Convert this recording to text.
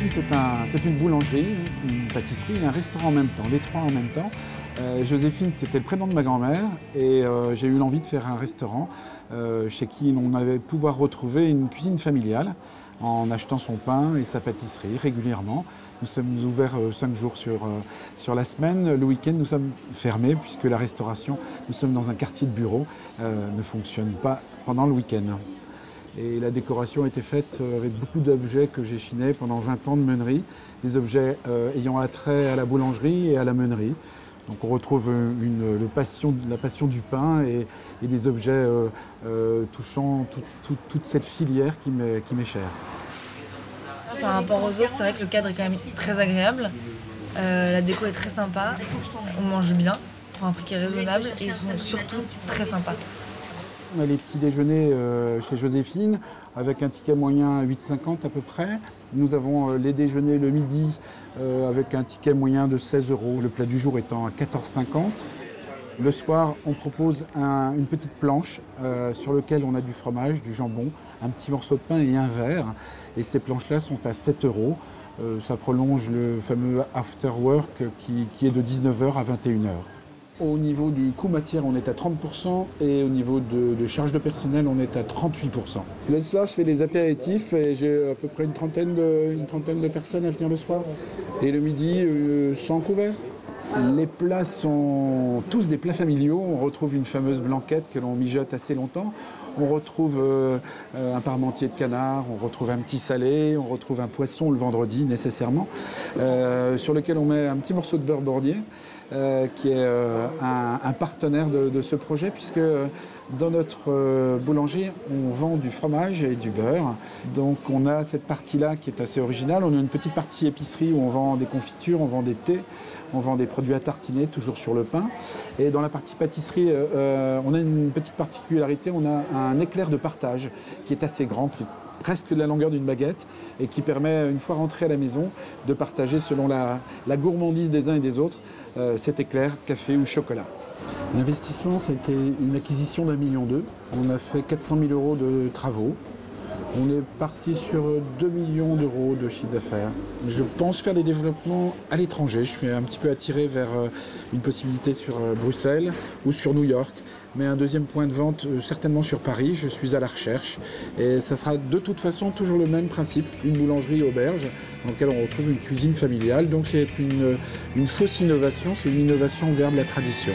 Joséphine, c'est une boulangerie, une pâtisserie et un restaurant en même temps, les trois en même temps. Joséphine, c'était le prénom de ma grand-mère et j'ai eu l'envie de faire un restaurant chez qui on allait pouvoir retrouver une cuisine familiale en achetant son pain et sa pâtisserie régulièrement. Nous sommes ouverts 5 jours sur la semaine. Le week-end, nous sommes fermés puisque la restauration, nous sommes dans un quartier de bureau, ne fonctionne pas pendant le week-end. Et la décoration a été faite avec beaucoup d'objets que j'ai chinés pendant 20 ans de meunerie, des objets ayant attrait à la boulangerie et à la meunerie. Donc on retrouve la passion du pain et des objets touchant toute cette filière qui m'est chère. Par rapport aux autres, c'est vrai que le cadre est quand même très agréable. La déco est très sympa, on mange bien pour un prix qui est raisonnable et ils sont surtout très sympas. On a les petits déjeuners chez Joséphine avec un ticket moyen à 8,50 à peu près. Nous avons les déjeuners le midi avec un ticket moyen de 16 €, le plat du jour étant à 14,50 €. Le soir, on propose une petite planche sur laquelle on a du fromage, du jambon, un petit morceau de pain et un verre. Et ces planches-là sont à 7 €. Ça prolonge le fameux after work qui est de 19 h à 21 h. Au niveau du coût matière, on est à 30% et au niveau de charge de personnel, on est à 38%. Le soir, je fais des apéritifs et j'ai à peu près une trentaine de personnes à venir le soir. Et le midi, 100 couverts. Les plats sont tous des plats familiaux. On retrouve une fameuse blanquette que l'on mijote assez longtemps. On retrouve un parmentier de canard, on retrouve un petit salé, on retrouve un poisson le vendredi nécessairement, sur lequel on met un petit morceau de beurre bordier, qui est un partenaire de ce projet, puisque dans notre boulangerie, on vend du fromage et du beurre. Donc on a cette partie-là qui est assez originale. On a une petite partie épicerie où on vend des confitures, on vend des thés, on vend des produits à tartiner, toujours sur le pain. Et dans la partie pâtisserie, on a une petite particularité, on a un éclair de partage qui est assez grand, qui est presque de la longueur d'une baguette et qui permet, une fois rentré à la maison, de partager selon la gourmandise des uns et des autres cet éclair, café ou chocolat. L'investissement, ça a été une acquisition d'1,2 million. On a fait 400 000 € de travaux. On est parti sur 2 millions d'euros de chiffre d'affaires. Je pense faire des développements à l'étranger. Je suis un petit peu attiré vers une possibilité sur Bruxelles ou sur New York. Mais un deuxième point de vente, certainement sur Paris. Je suis à la recherche. Et ça sera de toute façon toujours le même principe. Une boulangerie-auberge dans laquelle on retrouve une cuisine familiale. Donc c'est une fausse innovation, c'est une innovation vers de la tradition.